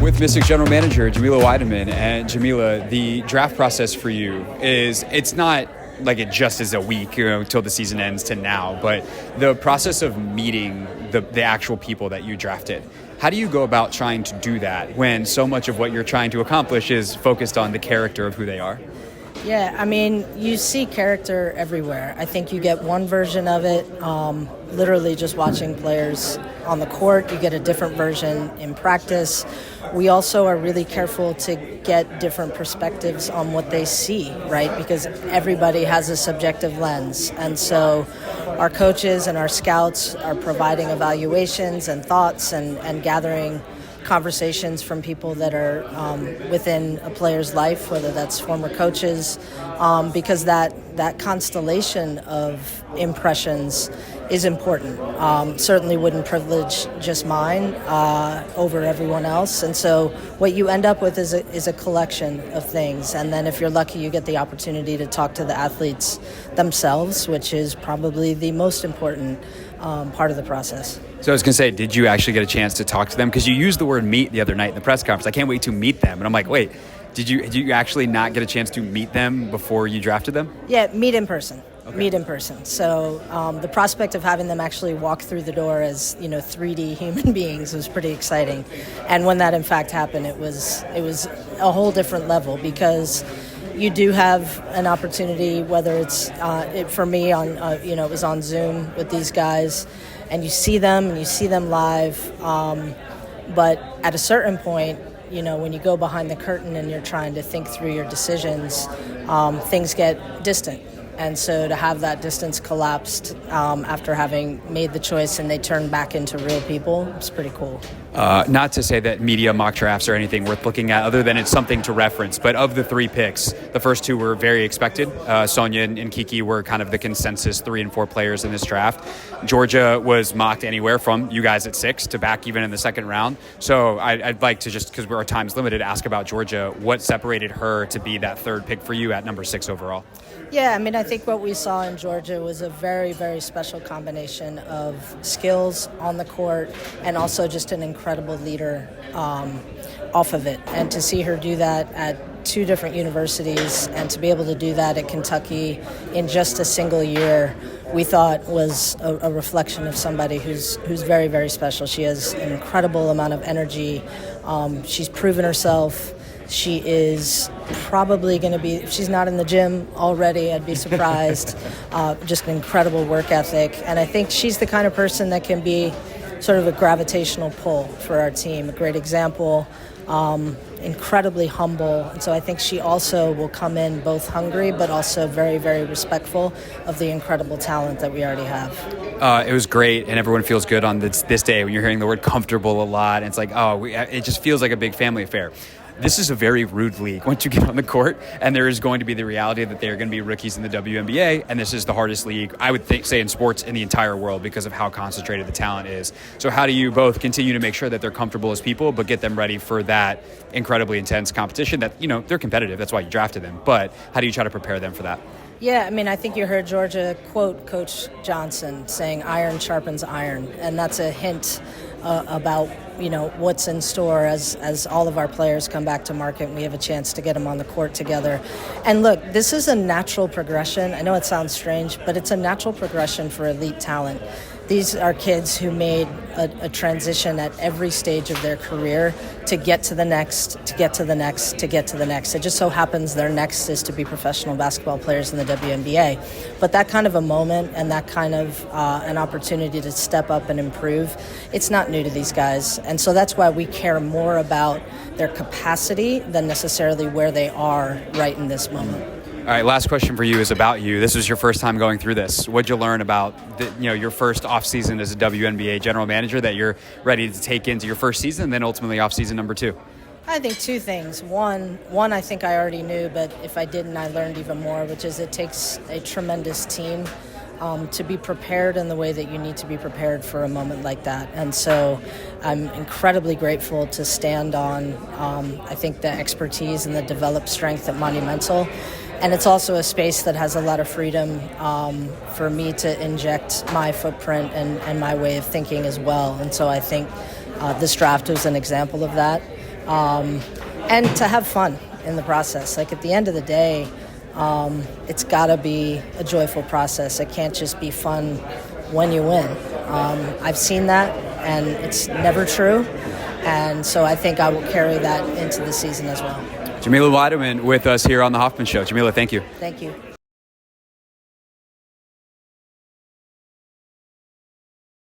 with Mystic General Manager Jamila Wideman. And Jamila, the draft process for you it's not like it just is a week, until the season ends to now, but the process of meeting the actual people that you drafted. How do you go about trying to do that when so much of what you're trying to accomplish is focused on the character of who they are? Yeah, I mean, you see character everywhere. I think you get one version of it, literally just watching players on the court. You get a different version in practice. We also are really careful to get different perspectives on what they see, right? Because everybody has a subjective lens. And so our coaches and our scouts are providing evaluations and thoughts and gathering conversations from people that are within a player's life, whether that's former coaches, because that constellation of impressions is important. Certainly wouldn't privilege just mine over everyone else. And so what you end up with is a collection of things. And then if you're lucky, you get the opportunity to talk to the athletes themselves, which is probably the most important part of the process. So I was going to say, did you actually get a chance to talk to them? Because you used the word meet the other night in the press conference. I can't wait to meet them. And I'm like, wait, did you actually not get a chance to meet them before you drafted them? Yeah, meet in person. Okay. Meet in person. So the prospect of having them actually walk through the door as 3D human beings was pretty exciting. And when that in fact happened, it was a whole different level, because you do have an opportunity, whether it's for me on it was on Zoom with these guys, and you see them live. But at a certain point, when you go behind the curtain and you're trying to think through your decisions, things get distant. And so to have that distance collapsed after having made the choice and they turn back into real people, it's pretty cool. Not to say that media mock drafts are anything worth looking at other than it's something to reference, but of the 3 picks, the first 2 were very expected. Sonia and Kiki were kind of the consensus 3 and 4 players in this draft. Georgia was mocked anywhere from you guys at 6 to back even in the second round. So I'd like to, just because our time's limited, ask about Georgia. What separated her to be that 3rd pick for you at number 6 overall? Yeah, I mean, I think what we saw in Georgia was a very, very special combination of skills on the court and also just an incredible leader off of it. And to see her do that at 2 different universities and to be able to do that at Kentucky in just a single year, we thought was a reflection of somebody who's very, very special. She has an incredible amount of energy. She's proven herself. She is probably going to be, if she's not in the gym already, I'd be surprised. Just an incredible work ethic. And I think she's the kind of person that can be sort of a gravitational pull for our team. A great example, incredibly humble. And so I think she also will come in both hungry, but also very, very respectful of the incredible talent that we already have. It was great, and everyone feels good on this day when you're hearing the word comfortable a lot. And it's like, it just feels like a big family affair. This is a very rude league once you get on the court, and there is going to be the reality that they're going to be rookies in the WNBA, and this is the hardest league, I would say, in sports in the entire world because of how concentrated the talent is. So how do you both continue to make sure that they're comfortable as people, but get them ready for that incredibly intense competition that, they're competitive, that's why you drafted them, but how do you try to prepare them for that? Yeah, I mean, I think you heard Georgia quote Coach Johnson saying iron sharpens iron, and that's a hint about what's in store as all of our players come back to market and we have a chance to get them on the court together. And look, this is a natural progression. I know it sounds strange, but it's a natural progression for elite talent. These are kids who made a transition at every stage of their career to get to the next, to get to the next, to get to the next. It just so happens their next is to be professional basketball players in the WNBA. But that kind of a moment and that kind of an opportunity to step up and improve, it's not new to these guys. And so that's why we care more about their capacity than necessarily where they are right in this moment. All right, last question for you is about you. This was your first time going through this. What'd you learn about your first offseason as a WNBA general manager that you're ready to take into your first season and then ultimately offseason number 2? I think 2 things. One, I think I already knew, but if I didn't, I learned even more, which is it takes a tremendous team to be prepared in the way that you need to be prepared for a moment like that. And so I'm incredibly grateful to stand on, I think, the expertise and the developed strength at Monumental. And it's also a space that has a lot of freedom for me to inject my footprint and my way of thinking as well. And so I think this draft was an example of that. and to have fun in the process. Like, at the end of the day, it's got to be a joyful process. It can't just be fun when you win. I've seen that, and it's never true. And so I think I will carry that into the season as well. Jamila Wideman with us here on The Hoffman Show. Jamila, thank you. Thank you.